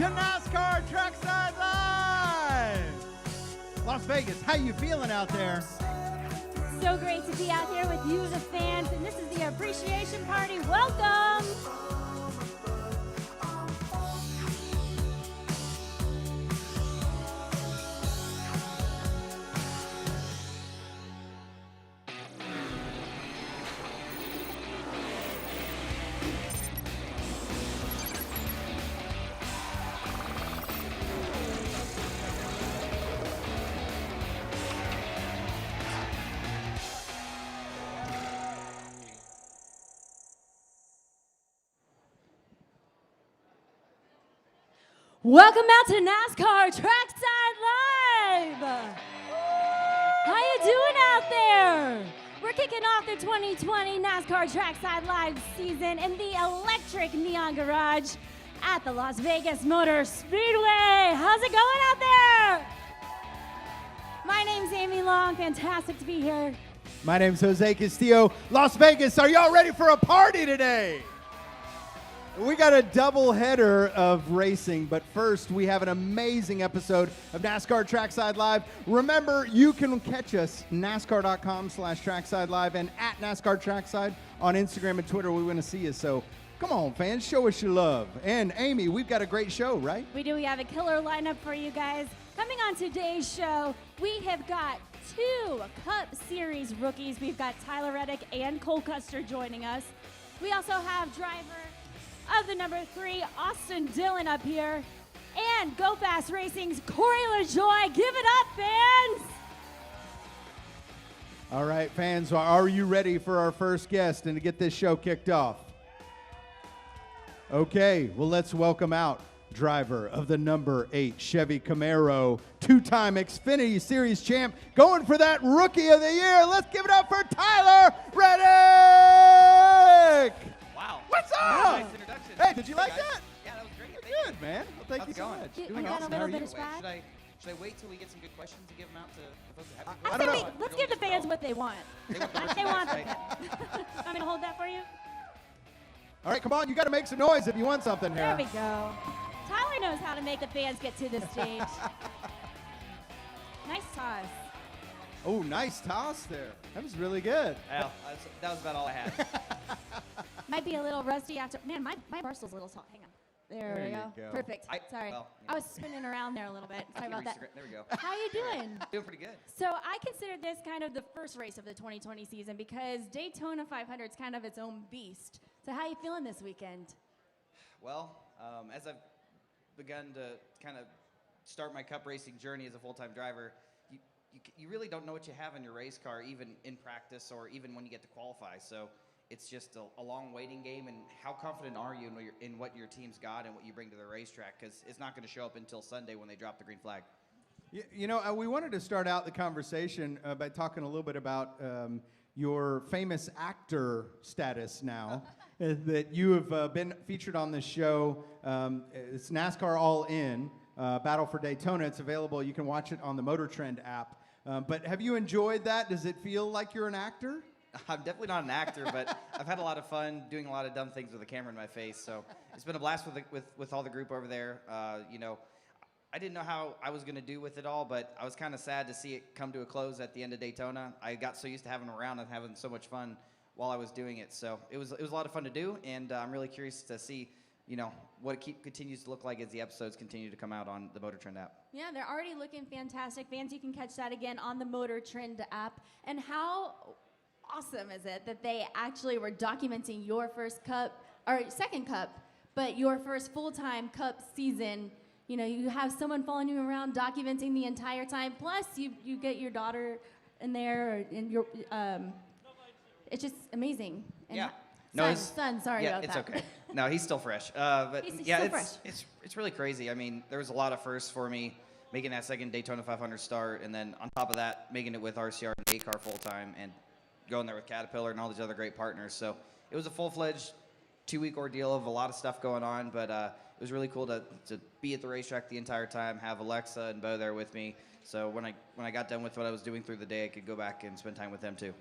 NASCAR Trackside Live! Las Vegas, how you feeling out there? So great to be out here with you, the fans, and this is the appreciation party. Welcome! Welcome out to NASCAR Trackside Live! How you doing out there? We're kicking off the 2020 NASCAR Trackside Live season in the electric Neon Garage at the Las Vegas Motor Speedway. How's it going out there? My name's Amy Long. Fantastic to be here. My name's Jose Castillo. Las Vegas, are y'all ready for a party today? We got a double header of racing, but first we have an amazing episode of NASCAR Trackside Live. Remember, you can catch us NASCAR.com/Trackside Live and at NASCAR Trackside on Instagram and Twitter. We want to see you, so come on, fans, show us your love. And Amy, we've got a great show, right? We do. We have a killer lineup for you guys. Coming on today's show, we have got 2 Cup Series rookies. We've got Tyler Reddick and Cole Custer joining us. We also have driver of the number 3, Austin Dillon up here, and Go Fast Racing's Corey Lajoie. Give it up, fans! All right, fans, are you ready for our first guest and to get this show kicked off? Okay, well, let's welcome out driver of the number 8 Chevy Camaro, 2-time Xfinity Series champ, going for that Rookie of the Year. Let's give it up for Tyler Reddick! Wow. What's up? Nice introduction. Hey, did you like guys. that? Yeah, that was great. You're Thank good, man. Well, thank How's you it so going? much. We Doing got a awesome. little How are bit you? of swag. Should I wait till we get some good questions and give them out to the folks that have I I don't think know. let's give the fans what they want. They want the They want merchandise, them. Want me to hold that for you? All right, come on. You got to make some noise if you want something There here. we go. Tyler knows how to make the fans get to the stage. Nice toss. Oh, nice toss there. That was really good. Well, that was about all I had. Might be a little rusty after. Man, my Barstool's a little soft. Hang on. There we you go. go. Perfect. Sorry. Well, I was spinning around there a little bit. Sorry about that. There we go. How you doing? Doing pretty good. So I consider this kind of the first race of the 2020 season because Daytona 500 is kind of its own beast. So how you feeling this weekend? Well, as I've begun to kind of start my cup racing journey as a full-time driver, you really don't know what you have in your race car, even in practice or even when you get to qualify. So it's just a long waiting game. And how confident are you in what your team's got and what you bring to the racetrack? Because it's not going to show up until Sunday when they drop the green flag. You know, we wanted to start out the conversation by talking a little bit about your famous actor status now, that you have been featured on this show. It's NASCAR All In, Battle for Daytona. It's available. You can watch it on the Motor Trend app. But have you enjoyed that? Does it feel like you're an actor? I'm definitely not an actor, but I've had a lot of fun doing a lot of dumb things with a camera in my face. So it's been a blast with all the group over there. You know, I didn't know how I was going to do with it all, but I was kind of sad to see it come to a close at the end of Daytona. I got so used to having them around and having so much fun while I was doing it. So it was a lot of fun to do, and I'm really curious to see, you know, what it continues to look like as the episodes continue to come out on the Motor Trend app. Yeah, they're already looking fantastic. Fans, you can catch that again on the Motor Trend app. And how awesome is it that they actually were documenting your first cup, or second cup, but your first full-time cup season. You know, you have someone following you around documenting the entire time. Plus, you get your daughter in there, and your it's just amazing. And Yeah. son, sorry about it's that. okay. No, he's still fresh. But He's yeah, still fresh. it's really crazy. I mean, there was a lot of firsts for me, making that second Daytona 500 start, and then on top of that, making it with RCR and A-Car full time, and going there with Caterpillar and all these other great partners. So it was a full-fledged 2-week ordeal of a lot of stuff going on, but it was really cool to be at the racetrack the entire time, have Alexa and Bo there with me. So when I got done with what I was doing through the day, I could go back and spend time with them too.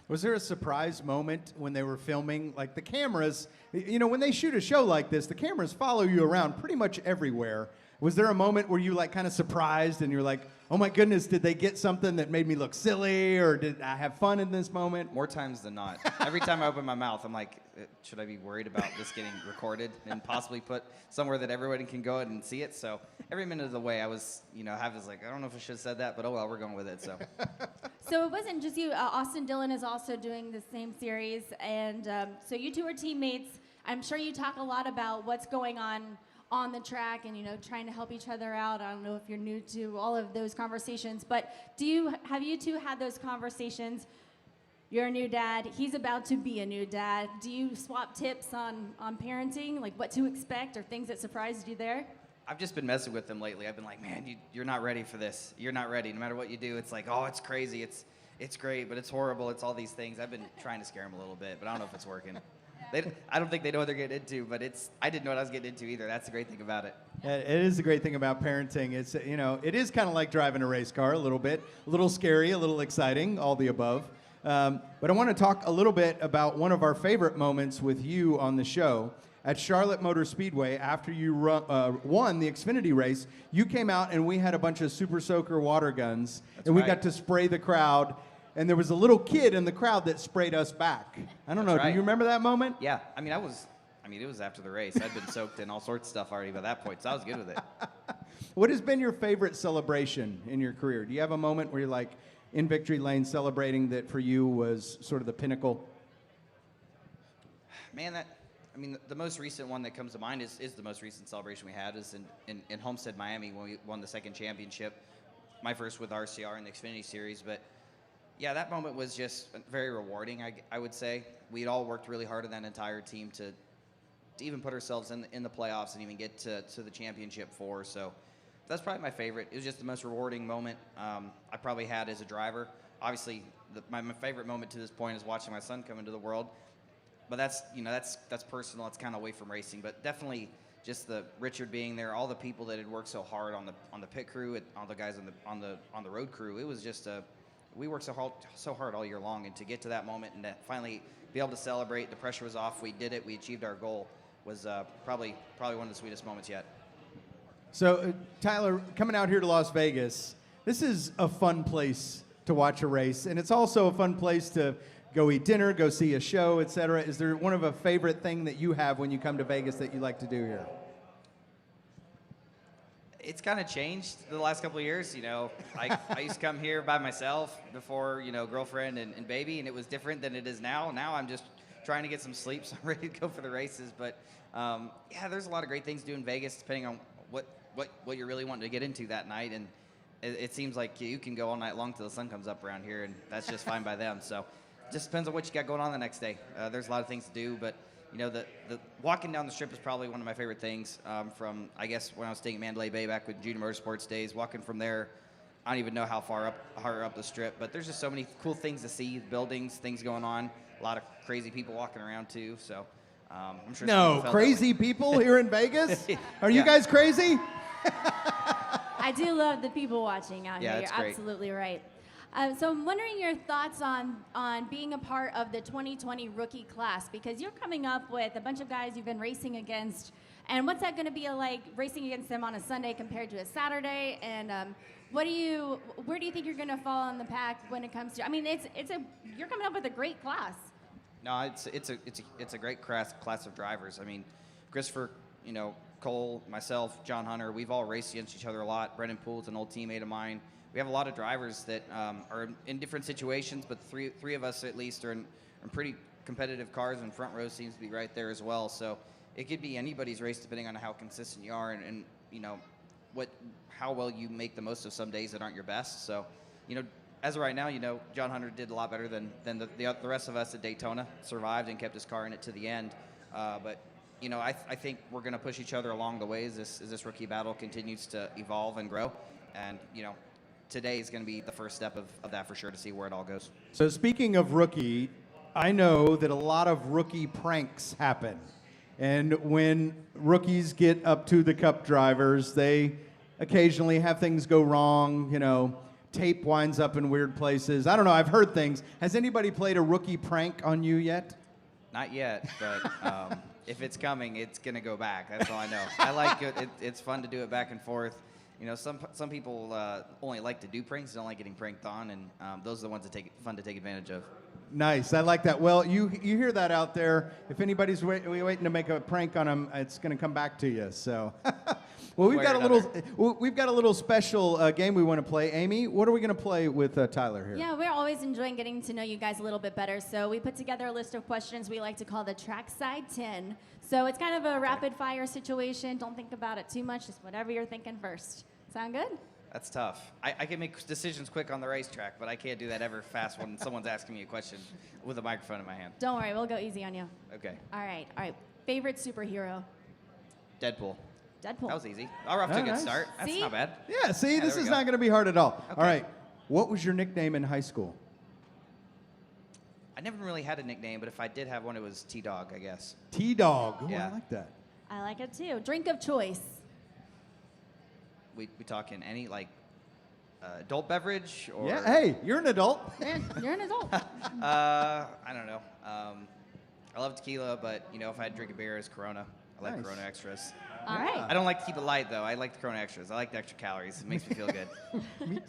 Was there a surprise moment when they were filming? Like the cameras, when they shoot a show like this, the cameras follow you around pretty much everywhere. Was there a moment where you like kind of surprised and you're like, oh my goodness, did they get something that made me look silly, or did I have fun in this moment? More times than not. Every time I open my mouth, I'm like, should I be worried about this getting recorded and possibly put somewhere that everybody can go and see it? So every minute of the way, I was, I was like, I don't know if I should have said that, but oh well, we're going with it. So it wasn't just you. Austin Dillon is also doing the same series, and so you two are teammates. I'm sure you talk a lot about what's going on the track and trying to help each other out. I don't know if you're new to all of those conversations, but have you two had those conversations? You're a new dad, he's about to be a new dad. Do you swap tips on parenting, like what to expect or things that surprised you there? I've just been messing with them lately. I've been like, man, you're not ready for this. You're not ready. No matter what you do, it's like, oh, it's crazy. It's great, but it's horrible. It's all these things. I've been trying to scare them a little bit, but I don't know if it's working. I don't think they know what they're getting into, but I didn't know what I was getting into either. That's the great thing about it. It is the great thing about parenting. It's, it is kind of like driving a race car a little bit, a little scary, a little exciting, all the above. But I want to talk a little bit about one of our favorite moments with you on the show. At Charlotte Motor Speedway, after you won the Xfinity race, you came out and we had a bunch of Super Soaker water guns. That's and we right. got to spray the crowd. And there was a little kid in the crowd that sprayed us back. I don't know. Right. Do you remember that moment? Yeah. It was after the race. I'd been soaked in all sorts of stuff already by that point, so I was good with it. What has been your favorite celebration in your career? Do you have a moment where you're like in victory lane celebrating that for you was sort of the pinnacle? Man, the most recent one that comes to mind is the most recent celebration we had is in Homestead, Miami, when we won the second championship. My first with RCR in the Xfinity Series, but yeah, that moment was just very rewarding, I would say. We'd all worked really hard on that entire team to even put ourselves in the playoffs and even get to the championship four. So that's probably my favorite. It was just the most rewarding moment I probably had as a driver. Obviously, my favorite moment to this point is watching my son come into the world. But that's personal. It's kind of away from racing. But definitely just the Richard being there, all the people that had worked so hard on the pit crew, all the guys on the road crew. It was just we worked so hard all year long, and to get to that moment and to finally be able to celebrate, the pressure was off. We did it. We achieved our goal. Was probably one of the sweetest moments yet. So, Tyler, coming out here to Las Vegas, this is a fun place to watch a race, and it's also a fun place to go eat dinner, go see a show, etc. Is there one of a favorite thing that you have when you come to Vegas that you like to do here? It's kind of changed the last couple of years. I used to come here by myself before, girlfriend and baby, and it was different than it is now. Now I'm just trying to get some sleep, so I'm ready to go for the races. But yeah, there's a lot of great things to do in Vegas, depending on what you're really wanting to get into that night. And it seems like you can go all night long till the sun comes up around here, and that's just fine by them. So it just depends on what you got going on the next day. There's a lot of things to do, but the walking down the strip is probably one of my favorite things. From I guess when I was staying at Mandalay Bay back with Junior Motorsports days, walking from there, I don't even know how far up the strip, but there's just so many cool things to see, buildings, things going on, a lot of crazy people walking around too. So I'm sure. No, crazy people here in Vegas? Are you guys crazy? I do love the people watching out Yeah, here. that's You're great. absolutely right. So I'm wondering your thoughts on being a part of the 2020 rookie class, because you're coming up with a bunch of guys you've been racing against, and what's that going to be like racing against them on a Sunday compared to a Saturday? And where do you think you're going to fall in the pack when it comes to? I mean, you're coming up with a great class. No, it's a great class of drivers. I mean, Christopher, Cole, myself, John Hunter, we've all raced against each other a lot. Brendan Poole's an old teammate of mine. We have a lot of drivers that are in different situations, but three of us at least are in pretty competitive cars, and front row seems to be right there as well. So it could be anybody's race depending on how consistent you are and how well you make the most of some days that aren't your best. So, as of right now, John Hunter did a lot better than the rest of us at Daytona, survived and kept his car in it to the end. But I think we're going to push each other along the way as this rookie battle continues to evolve and grow. And, today is going to be the first step of that for sure, to see where it all goes. So speaking of rookie, I know that a lot of rookie pranks happen. And when rookies get up to the cup drivers, they occasionally have things go wrong, tape winds up in weird places. I don't know. I've heard things. Has anybody played a rookie prank on you yet? Not yet, but if it's coming, it's gonna go back. That's all I know. I like it. It's fun to do it back and forth. You know, some people only like to do pranks, don't like getting pranked on, and those are the ones that fun to take advantage of. Nice. I like that. Well, you hear that out there. If anybody's waiting to make a prank on them, it's going to come back to you. So, well, we've got a little special game we want to play. Amy, what are we going to play with Tyler here? Yeah, we're always enjoying getting to know you guys a little bit better. So we put together a list of questions we like to call the Trackside 10. So it's kind of a rapid fire situation. Don't think about it too much. Just whatever you're thinking first. Sound good? That's tough. I can make decisions quick on the racetrack, but I can't do that ever fast when someone's asking me a question with a microphone in my hand. Don't worry, we'll go easy on you. Okay. All right. Favorite superhero? Deadpool. Deadpool. That was easy. We're off to a good nice. start. That's See? not bad. Yeah, see, this there we is go. not going to be hard at all. Okay. All right. What was your nickname in high school? I never really had a nickname, but if I did have one, it was T-Dog, I guess. T-Dog. Ooh, Yeah. I like that. I like it too. Drink of choice? We talking any, like, adult beverage? Or Yeah, hey, you're an adult. You're an adult. I don't know. I love tequila, but, you know, if I had to drink a beer, it's Corona. I like Nice. Corona Extras. All right. I don't like to keep it light, though. I like the Corona Extras. I like the extra calories. It makes me feel good.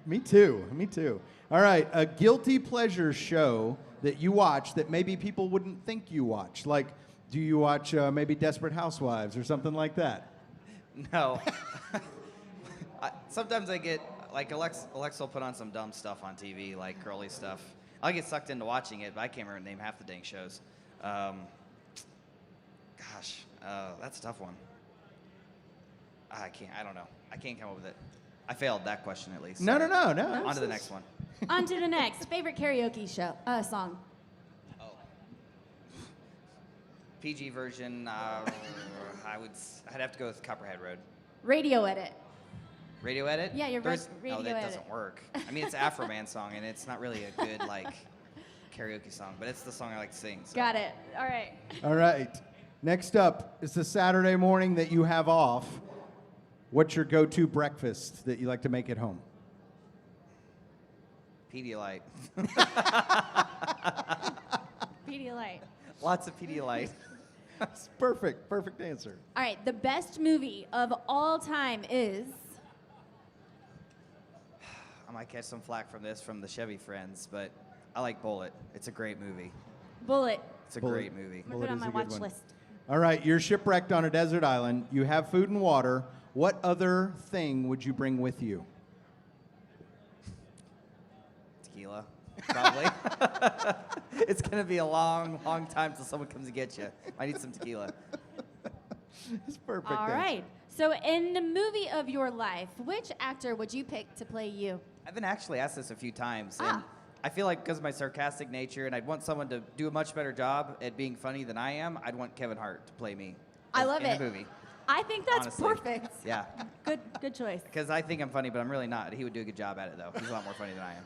Me too. Me too. All right, a guilty pleasure show that you watch that maybe people wouldn't think you watch. Like, do you watch maybe Desperate Housewives or something like that? No. Sometimes I get, like, Alexa will put on some dumb stuff on TV, like girly stuff. I get sucked into watching it, but I can't remember name half the dang shows. That's a tough one. I don't know. I can't come up with it. I failed that question at least. No. On to the next one. On to the next. Favorite karaoke song? PG version, I'd have to go with Copperhead Road. Radio edit. Radio edit? Yeah, your radio No, that edit. doesn't work. I mean, it's an Afro Man song, and it's not really a good, like, karaoke song, but it's the song I like to sing. So. Got it. All right. All right. Next up, it's a Saturday morning that you have off. What's your go-to breakfast that you like to make at home? Pedialyte. Pedialyte. Lots of Pedialyte. That's perfect. Perfect answer. All right. The best movie of all time is? I might catch some flack from the Chevy friends, but I like Bullet. It's a great movie. Bullet. It's a Bullet. great movie. I'm going to put it on is my a good watch one. list. All right, you're shipwrecked on a desert island. You have food and water. What other thing would you bring with you? Tequila, probably. It's going to be a long, long time till someone comes to get you. I need some tequila. It's perfect. All answer. right. So in the movie of your life, which actor would you pick to play you? I've been actually asked this a few times, and Ah. I feel like because of my sarcastic nature, and I'd want someone to do a much better job at being funny than I am, I'd want Kevin Hart to play me. I love in it. the movie. I think that's Honestly. perfect. Yeah, Good choice. because I think I'm funny, but I'm really not. He would do a good job at it, though. He's a lot more funny than I am.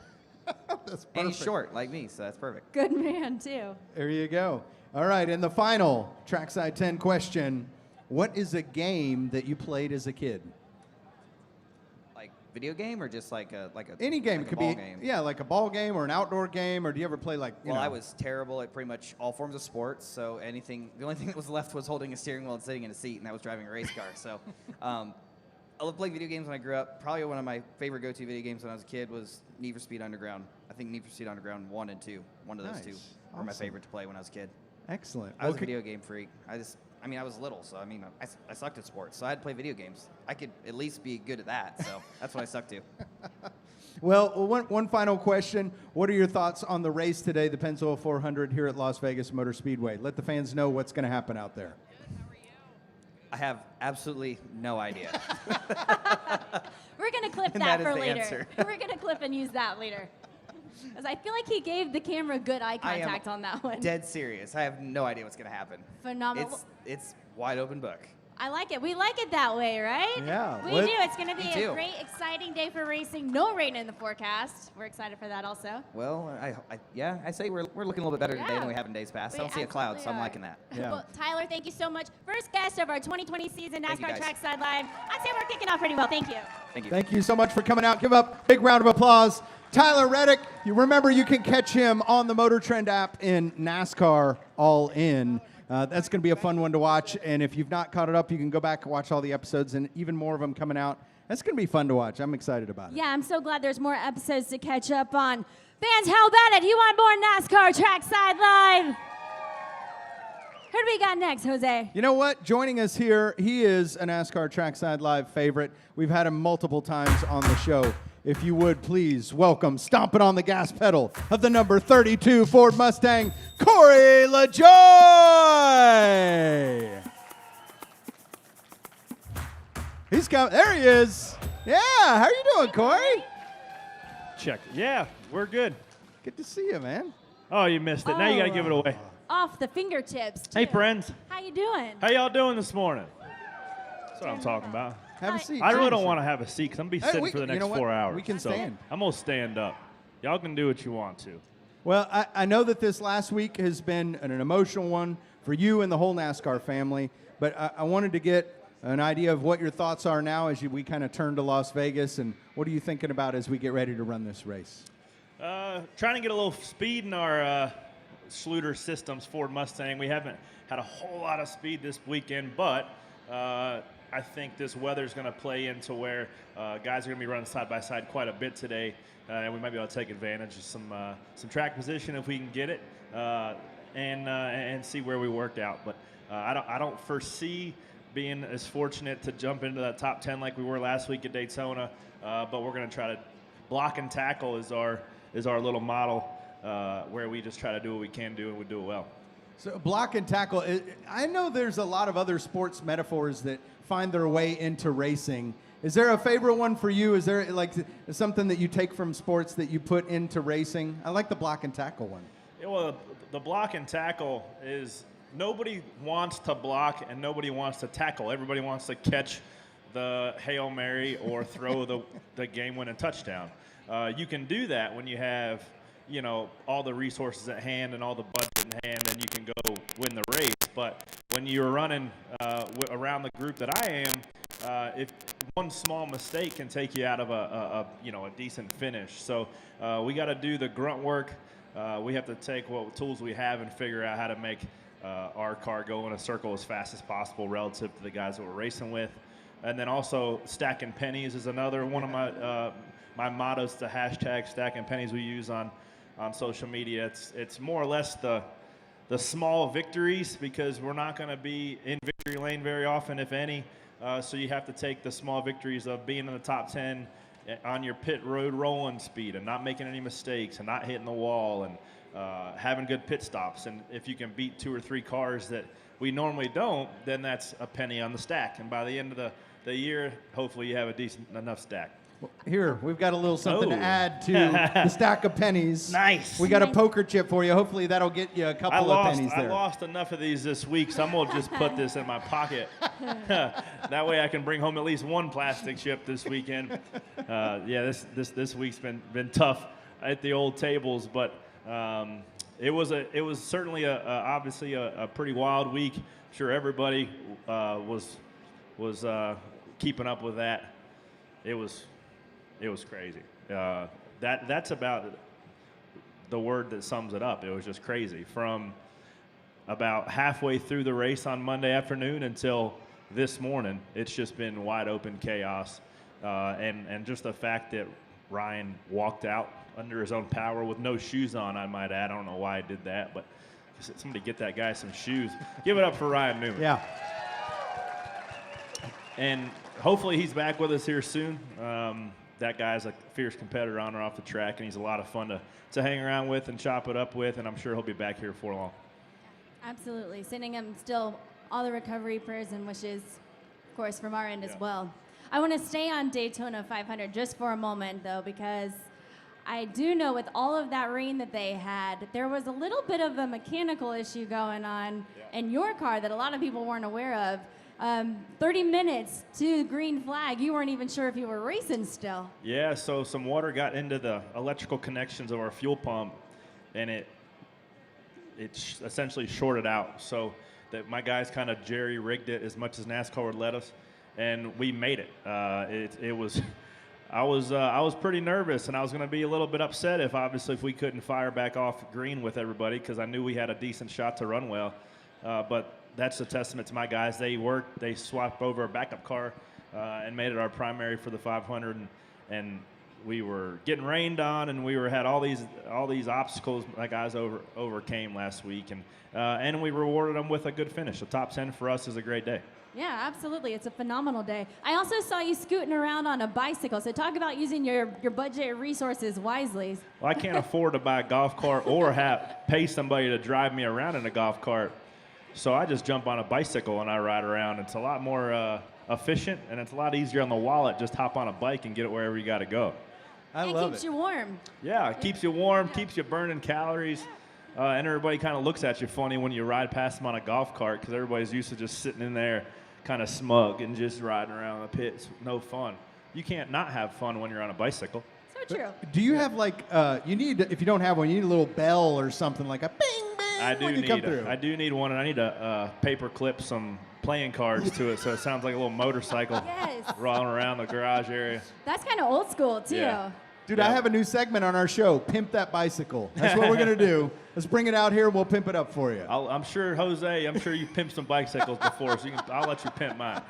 That's perfect. And he's short, like me, so that's perfect. Good man, too. There you go. All right, and the final Trackside 10 question. What is a game that you played as a kid? Like video game or just like a Any game. like It a could ball be game? yeah, like a ball game or an outdoor game, or do you ever play like you Well, know? I was terrible at pretty much all forms of sports, so the only thing that was left was holding a steering wheel and sitting in a seat, and that was driving a race car. So I loved playing video games when I grew up. Probably one of my favorite go-to video games when I was a kid was Need for Speed Underground. I think Need for Speed Underground 1 and 2, one of those Nice. two, were my Awesome. favorite to play when I was a kid. Excellent. I was a Okay. video game freak. I was little, so I sucked at sports, so I had to play video games. I could at least be good at that, so that's what I sucked to. Well, one final question. What are your thoughts on the race today, the Pennzoil 400 here at Las Vegas Motor Speedway? Let the fans know what's going to happen out there. I have absolutely no idea. We're going to clip And that that is for the later. answer. We're going to clip and use that later. Because I feel like he gave the camera good eye I am contact on that one. Dead serious. I have no idea what's going to happen. Phenomenal. It's wide open book. I like it. We like it that way, right? Yeah. We do. It's going to be Me a too. great, exciting day for racing. No rain in the forecast. We're excited for that also. Well, I say we're looking a little bit better today Yeah. than we have in days past. I We don't see a cloud, so I'm absolutely liking that. Yeah. Well, Tyler, thank you so much. First guest of our 2020 season Thank you, NASCAR guys. Trackside Live. I'd say we're kicking off pretty well. Thank you. Thank you. Thank you so much for coming out. Give up a big round of applause. Tyler Reddick, you remember you can catch him on the Motor Trend app in NASCAR All In. That's going to be a fun one to watch. And if you've not caught it up, you can go back and watch all the episodes and even more of them coming out. That's going to be fun to watch. I'm excited about it. Yeah, I'm so glad there's more episodes to catch up on. Fans, how about it? You want more NASCAR Trackside Live? Who do we got next, Jose? You know what? Joining us here, he is a NASCAR Trackside Live favorite. We've had him multiple times on the show. If you would, please welcome, stomping on the gas pedal of the number 32 Ford Mustang, Corey Lajoie. He's coming. There he is. Yeah, how are you doing, Corey? Check. Yeah, we're good. Good to see you, man. Oh, you missed it. Now you got to give it away. Off the fingertips, too. Hey, friends. How you doing? How y'all doing this morning? That's what I'm talking about. Have a Hi. seat. I really Have a don't seat. want to have a seat because I'm going to be Hey, sitting for the you next know what? 4 hours. We can So stand. I'm going to stand up. Y'all can do what you want to. Well, I know that this last week has been an emotional one for you and the whole NASCAR family, but I wanted to get an idea of what your thoughts are now as we kind of turn to Las Vegas, and what are you thinking about as we get ready to run this race? Trying to get a little speed in our Schluter Systems Ford Mustang. We haven't had a whole lot of speed this weekend, but I think this weather's going to play into where guys are going to be running side by side quite a bit today, and we might be able to take advantage of some track position if we can get it, and see where we work out. But I don't foresee being as fortunate to jump into that top 10 like we were last week at Daytona, but we're going to try to block and tackle is our little model, where we just try to do what we can do and we do it well. So block and tackle, I know there's a lot of other sports metaphors that find their way into racing. Is there a favorite one for you? Is there like something that you take from sports that you put into racing? I like the block and tackle one. Yeah, well, the block and tackle is nobody wants to block and nobody wants to tackle. Everybody wants to catch the Hail Mary or throw the game-winning touchdown. You can do that when you have, all the resources at hand and all the budget in hand, and you can go win the race. But when you're running around the group that I am, if one small mistake can take you out of a decent finish. So we got to do the grunt work. We have to take what tools we have and figure out how to make our car go in a circle as fast as possible relative to the guys that we're racing with. And then also stacking pennies is another one of my mottos, the hashtag stacking pennies we use on social media. It's more or less the small victories, because we're not going to be in victory lane very often, if any. So you have to take the small victories of being in the top 10 on your pit road rolling speed and not making any mistakes and not hitting the wall and having good pit stops. And if you can beat 2 or 3 cars that we normally don't, then that's a penny on the stack. And by the end of the year, hopefully you have a decent enough stack. Here, we've got a little something to Oh. add to the stack of pennies. Nice. We got a Nice. poker chip for you. Hopefully that'll get you a couple of pennies I there. lost enough of these this week, so I'm going to just put this in my pocket. That way I can bring home at least one plastic chip this weekend. This week's been tough at the old tables, but it was certainly obviously a pretty wild week. I'm sure everybody was keeping up with that. It was crazy. That's about the word that sums it up. It was just crazy. From about halfway through the race on Monday afternoon until this morning, it's just been wide open chaos. And just the fact that Ryan walked out under his own power with no shoes on, I might add. I don't know why I did that, but somebody get that guy some shoes. Give it up for Ryan Newman. Yeah. And hopefully he's back with us here soon. That guy's a fierce competitor on or off the track, and he's a lot of fun to hang around with and chop it up with, and I'm sure he'll be back here before long. Absolutely. Sending him still all the recovery prayers and wishes, of course, from our end as well. I want to stay on Daytona 500 just for a moment, though, because I do know with all of that rain that they had, there was a little bit of a mechanical issue going on in your car that a lot of people weren't aware of. 30 minutes to green flag. You weren't even sure if you were racing still. Yeah, so some water got into the electrical connections of our fuel pump, and it essentially shorted out. So that my guys kind of jerry-rigged it as much as NASCAR would let us, and we made it. I was pretty nervous, and I was going to be a little bit upset if we couldn't fire back off green with everybody, because I knew we had a decent shot to run well. But that's a testament to my guys. They swapped over a backup car and made it our primary for the 500, and we were getting rained on, and we had all these obstacles my guys overcame last week, and we rewarded them with a good finish. The top 10 for us is a great day. Yeah, absolutely. It's a phenomenal day. I also saw you scooting around on a bicycle. So talk about using your budget resources wisely. Well, I can't afford to buy a golf cart or pay somebody to drive me around in a golf cart. So I just jump on a bicycle and I ride around. It's a lot more efficient, and it's a lot easier on the wallet. Just hop on a bike and get it wherever you got to go. I love it. It keeps you warm. Yeah, it keeps you warm, keeps you burning calories. And everybody kind of looks at you funny when you ride past them on a golf cart, because everybody's used to just sitting in there kind of smug and just riding around the pit. It's no fun. You can't not have fun when you're on a bicycle. So true. Do you have if you don't have one, you need a little bell or something like a bing, bing I do need one, and I need to paper clip some playing cards to it so it sounds like a little motorcycle Yes. rolling around the garage area. That's kind of old school, too. Yeah. Dude, Yeah. I have a new segment on our show, Pimp That Bicycle. That's what we're going to do. Let's bring it out here. We'll pimp it up for you. I'm sure, Jose, you pimped some bicycles before, so I'll let you pimp mine.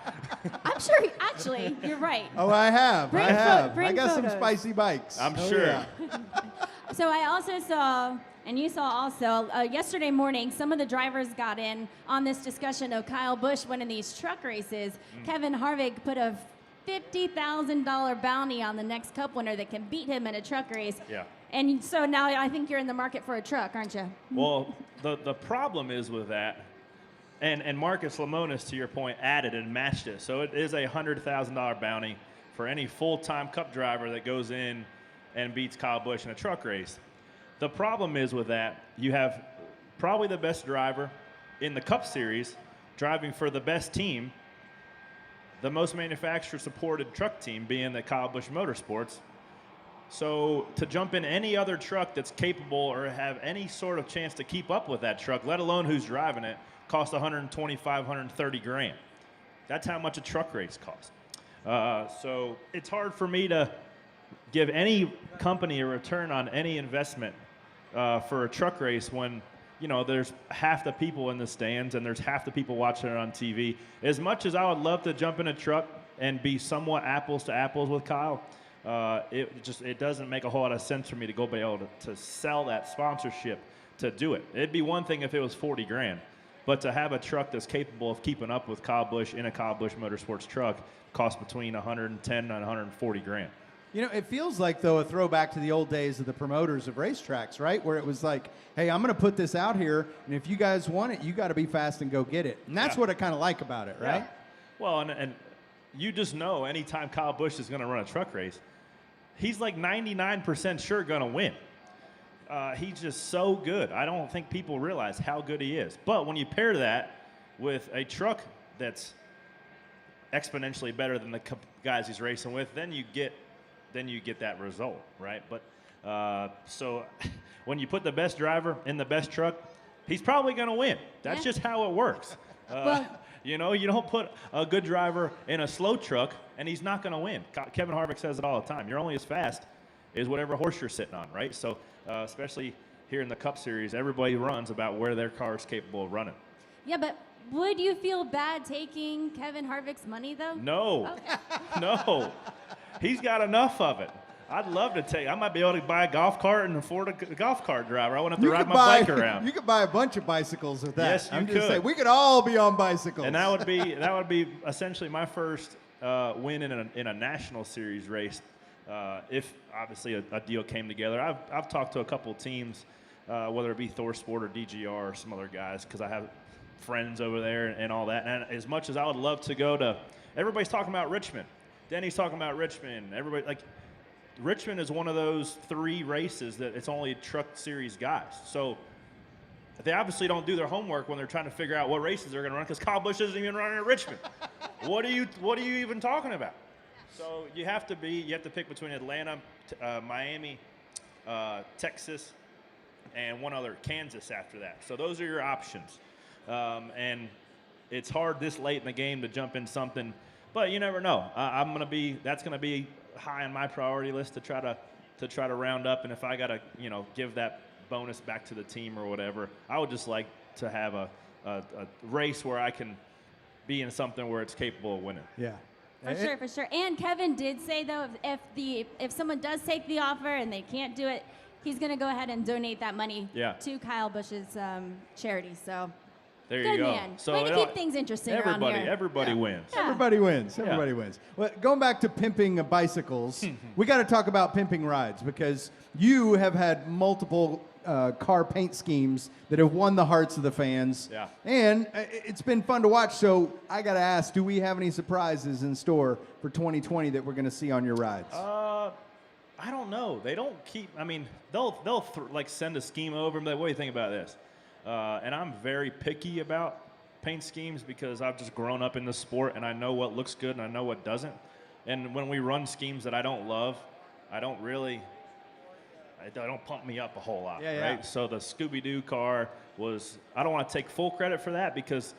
I'm sure, actually, you're right. Oh, I have. Bring I got some photos. spicy bikes. I'm Oh, sure. yeah. So I also saw, and you saw also, yesterday morning, some of the drivers got in on this discussion of Kyle Busch winning these truck races. Kevin Harvick put a $50,000 bounty on the next Cup winner that can beat him in a truck race. Yeah. And so now I think you're in the market for a truck, aren't you? Well, the problem is with that, and Marcus Lemonis, to your point, added and matched it. So it is a $100,000 bounty for any full-time Cup driver that goes in and beats Kyle Busch in a truck race. The problem is with that, you have probably the best driver in the Cup Series driving for the best team, the most manufacturer-supported truck team being the Kyle Busch Motorsports. So to jump in any other truck that's capable or have any sort of chance to keep up with that truck, let alone who's driving it, costs $125,000, $130,000. That's how much a truck race costs. So it's hard for me to give any company a return on any investment for a truck race when there's half the people in the stands and there's half the people watching it on TV. As much as I would love to jump in a truck and be somewhat apples to apples with Kyle, it doesn't make a whole lot of sense for me to go be able to sell that sponsorship to do it. It'd be one thing if it was $40,000, but to have a truck that's capable of keeping up with Kyle Busch in a Kyle Busch Motorsports truck costs between $110,000 and $140,000. It feels like, though, a throwback to the old days of the promoters of racetracks, right? Where it was like, hey, I'm going to put this out here, and if you guys want it, you got to be fast and go get it. And that's what I kind of like about it, right? Yeah. Well, and you just know anytime Kyle Busch is going to run a truck race, he's like 99% sure going to win. He's just so good. I don't think people realize how good he is. But when you pair that with a truck that's exponentially better than the guys he's racing with, then you get that result, right? But so when you put the best driver in the best truck, he's probably going to win. That's just how it works. You don't put a good driver in a slow truck, and he's not going to win. Kevin Harvick says it all the time. You're only as fast as whatever horse you're sitting on, right? So especially here in the Cup Series, everybody runs about where their car is capable of running. Yeah, but would you feel bad taking Kevin Harvick's money, though? No. Okay. No. He's got enough of it. I'd love to I might be able to buy a golf cart and afford a golf cart driver. I wouldn't have to ride my bike around. You could buy a bunch of bicycles with that. Yes, you I'm just could. saying, we could all be on bicycles. And that would be essentially my first win in a national series race. If obviously a deal came together. I've talked to a couple of teams, whether it be Thor Sport or DGR or some other guys, because I have friends over there and all that. And as much as I would love to go to, everybody's talking about Richmond. Denny's talking about Richmond. Everybody Richmond is one of those 3 races that it's only truck series guys. So they obviously don't do their homework when they're trying to figure out what races they're going to run because Kyle Busch isn't even running at Richmond. What are you even talking about? So you have to pick between Atlanta, Miami, Texas, and one other, Kansas after that. So those are your options. And it's hard this late in the game to jump in something, but you never know. That's going to be high on my priority list to try to round up. And if I got to, give that bonus back to the team or whatever, I would just like to have a race where I can be in something where it's capable of winning. Yeah. For sure. And Kevin did say, though, if someone does take the offer and they can't do it, he's going to go ahead and donate that money to Kyle Busch's charity. So there good you go. Man. So way to keep things interesting around here. Everybody wins. Yeah. Everybody wins. Everybody wins. Well, going back to pimping bicycles, we got to talk about pimping rides because you have had multiple car paint schemes that have won the hearts of the fans. Yeah. And it's been fun to watch. So I got to ask, do we have any surprises in store for 2020 that we're going to see on your rides? I don't know. They don't keep. I mean, they'll send a scheme over and be like, "What do you think about this?" And I'm very picky about paint schemes because I've just grown up in the sport and I know what looks good and I know what doesn't. And when we run schemes that I don't love, I don't pump me up a whole lot, right? So the Scooby-Doo car was, I don't want to take full credit for that because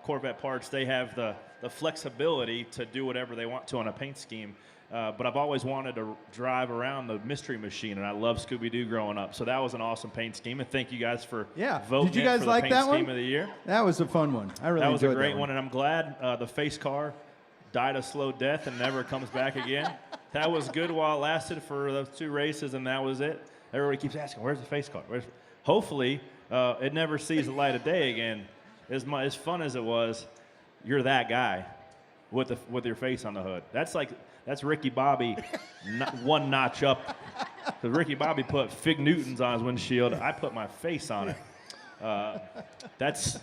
Corvette parts, they have the flexibility to do whatever they want to on a paint scheme. But I've always wanted to drive around the Mystery Machine, and I love Scooby-Doo growing up. So that was an awesome paint scheme, and thank you guys for voting Did you guys for like the paint that scheme one? of the year. That was a fun one. I really enjoyed that. That was a great one, and I'm glad the face car died a slow death and never comes back again. That was good while it lasted for those 2 races, and that was it. Everybody keeps asking, where's the face car? Hopefully, it never sees the light of day again. As fun as it was, you're that guy with your face on the hood. That's Ricky Bobby, one notch up. Because Ricky Bobby put Fig Newtons on his windshield. I put my face on it. That's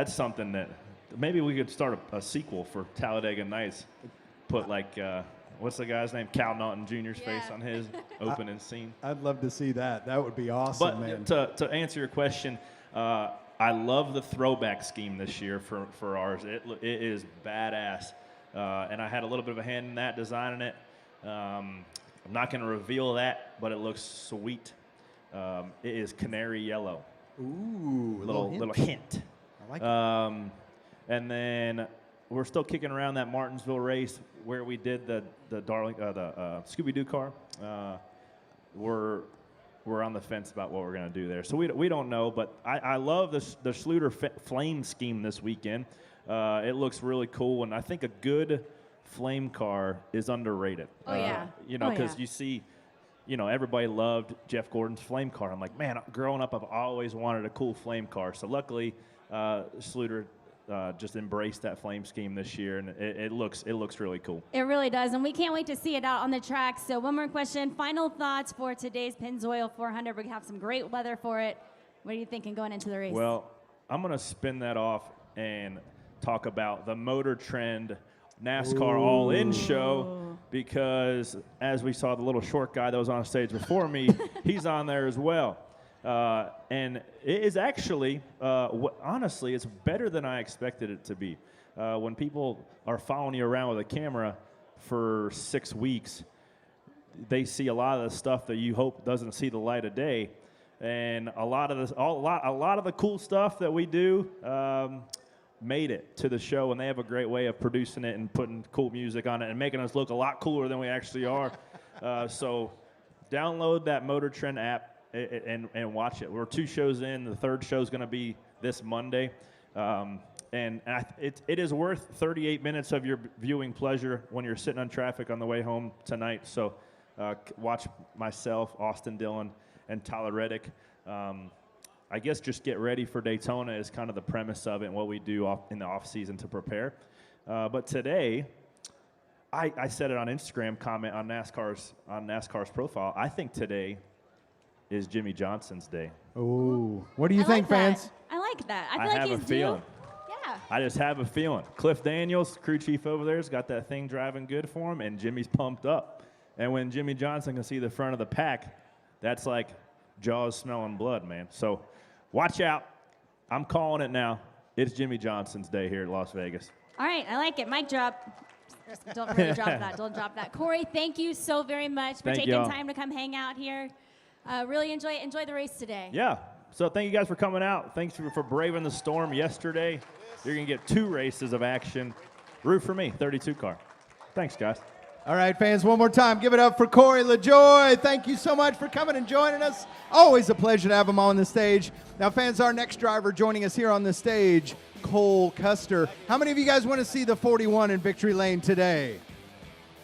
something that maybe we could start a sequel for Talladega Nights. Put what's the guy's name? Cal Naughton Jr.'s face on his opening scene. I'd love to see that. That would be awesome, man. To answer your question, I love the throwback scheme this year for ours. It is badass. And I had a little bit of a hand in that, designing it. I'm not going to reveal that, but it looks sweet. It is canary yellow. Ooh, little hint. I like it. And then we're still kicking around that Martinsville race where we did the Scooby-Doo car. We're on the fence about what we're going to do there. So we don't know, but I love the Schluter flame scheme this weekend. It looks really cool, and I think a good flame car is underrated. Oh, yeah. Because you see, everybody loved Jeff Gordon's flame car. I'm like, man, growing up, I've always wanted a cool flame car. So luckily, Schluter just embraced that flame scheme this year, and it looks really cool. It really does, and we can't wait to see it out on the track. So one more question. Final thoughts for today's Pennzoil 400. We have some great weather for it. What are you thinking going into the race? Well, I'm going to spin that off and talk about the Motor Trend NASCAR All-In show because, as we saw, the little short guy that was on stage before me, he's on there as well. And it is actually, honestly, it's better than I expected it to be. When people are following you around with a camera for 6 weeks, they see a lot of the stuff that you hope doesn't see the light of day. And a lot of the cool stuff that we do made it to the show, and they have a great way of producing it and putting cool music on it and making us look a lot cooler than we actually are. So download that Motor Trend app and watch it. We're 2 shows in. The 3rd show is going to be this Monday. It is worth 38 minutes of your viewing pleasure when you're sitting on traffic on the way home tonight. So watch myself, Austin Dillon, and Tyler Reddick. I guess just get ready for Daytona is kind of the premise of it and what we do in the off season to prepare. But today, I said it on Instagram comment on NASCAR's profile. I think today is Jimmy Johnson's day. Oh, what do you think, fans? I like that. I feel I like have he's a feeling. Yeah. I just have a feeling. Cliff Daniels, crew chief over there, has got that thing driving good for him, and Jimmy's pumped up. And when Jimmy Johnson can see the front of the pack, that's like Jaws smelling blood, man. So watch out. I'm calling it now. It's Jimmy Johnson's day here at Las Vegas. All right, I like it. Mic drop. Don't really drop that. Don't drop that. Corey, thank you so very much for taking time to come hang out here. Really enjoy the race today. Yeah. So thank you guys for coming out. Thanks for braving the storm yesterday. You're going to get 2 races of action. Root for me, 32 car. Thanks, guys. All right, fans, one more time, give it up for Corey Lajoie. Thank you so much for coming and joining us. Always a pleasure to have him on the stage. Now, fans, our next driver joining us here on the stage, Cole Custer. How many of you guys want to see the 41 in victory lane today?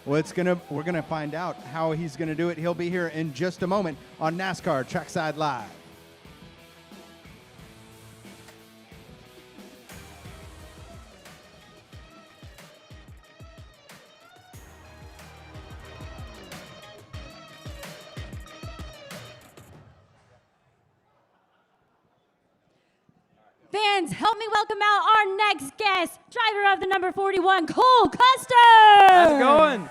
Well, we're gonna find out how he's gonna do it. He'll be here in just a moment on NASCAR Trackside Live. Fans, help me welcome out our next guest, driver of the number 41, Cole Custer. How's it going?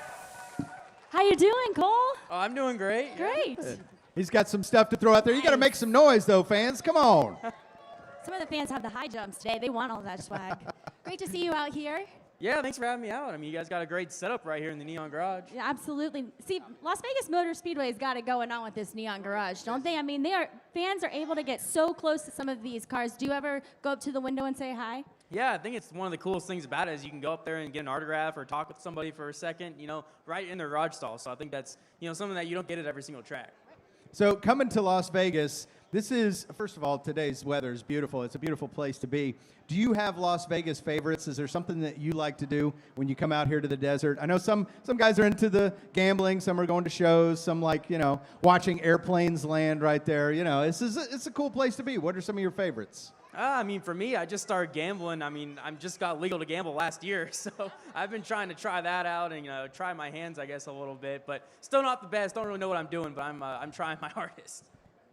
How you doing, Cole? Oh, I'm doing great. Great. He's got some stuff to throw out there. You got to make some noise, though, fans. Come on. Some of the fans have the high jumps today. They want all that swag. Great to see you out here. Yeah, thanks for having me out. I mean, you guys got a great setup right here in the Neon Garage. Yeah, absolutely. See, Las Vegas Motor Speedway's got it going on with this Neon Garage, don't they? I mean, fans are able to get so close to some of these cars. Do you ever go up to the window and say hi? Yeah, I think it's one of the coolest things about it is you can go up there and get an autograph or talk with somebody for a second, right in their garage stall. So I think that's, something that you don't get at every single track. So coming to Las Vegas, this is, first of all, today's weather is beautiful. It's a beautiful place to be. Do you have Las Vegas favorites? Is there something that you like to do when you come out here to the desert? I know some guys are into the gambling. Some are going to shows. Some like, watching airplanes land right there. It's a cool place to be. What are some of your favorites? I mean, for me, I just started gambling. I mean, I just got legal to gamble last year, so I've been trying to try that out and try my hands, I guess, a little bit. But still not the best. Don't really know what I'm doing, but I'm trying my hardest.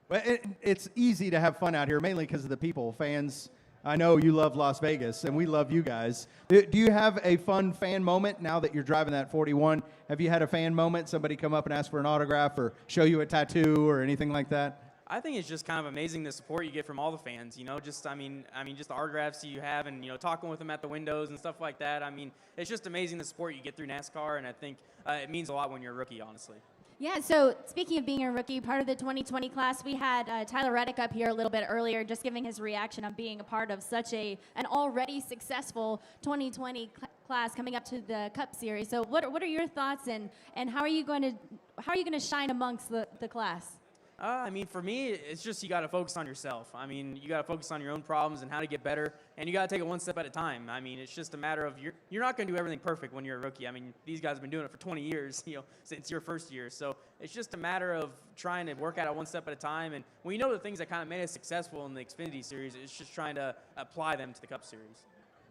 Well, it's easy to have fun out here, mainly because of the people, fans. I know you love Las Vegas, and we love you guys. Do you have a fun fan moment now that you're driving that 41? Have you had a fan moment? Somebody come up and ask for an autograph or show you a tattoo or anything like that? I think it's just kind of amazing the support you get from all the fans. Just the autographs you have, and talking with them at the windows and stuff like that. I mean, it's just amazing the support you get through NASCAR, and I think it means a lot when you're a rookie, honestly. Yeah, so speaking of being a rookie, part of the 2020 class, we had Tyler Reddick up here a little bit earlier, just giving his reaction of being a part of such an already successful 2020 class coming up to the Cup Series. So what are your thoughts, and how are you going to shine amongst the class? I mean, for me, it's just you got to focus on yourself. I mean, you got to focus on your own problems and how to get better, and you got to take it one step at a time. I mean, it's just a matter of you're not going to do everything perfect when you're a rookie. I mean, these guys have been doing it for 20 years, since your first year. So it's just a matter of trying to work at it one step at a time. And we know the things that kind of made us successful in the Xfinity Series. It's just trying to apply them to the Cup Series.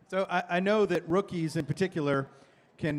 So I know that rookies in particular can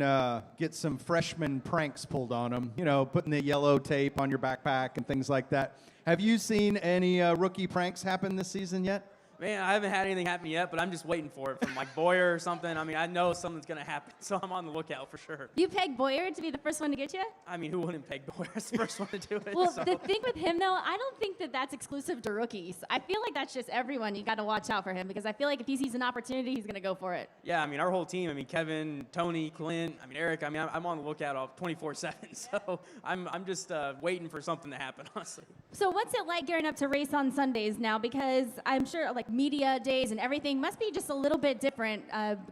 get some freshman pranks pulled on them, putting the yellow tape on your backpack and things like that. Have you seen any rookie pranks happen this season yet? Man, I haven't had anything happen yet, but I'm just waiting for it from like Boyer or something. I mean, I know something's going to happen, so I'm on the lookout for sure. You pegged Boyer to be the first one to get you? I mean, who wouldn't peg Boyer as the first one to do it? Well, so. The thing with him, though, I don't think that that's exclusive to rookies. I feel like that's just everyone. You got to watch out for him because I feel like if he sees an opportunity, he's going to go for it. Yeah, I mean, our whole team, Kevin, Tony, Clint, Eric, I'm on the lookout 24/7, so I'm just waiting for something to happen, honestly. So what's it like gearing up to race on Sundays now? Because I'm sure like media days and everything must be just a little bit different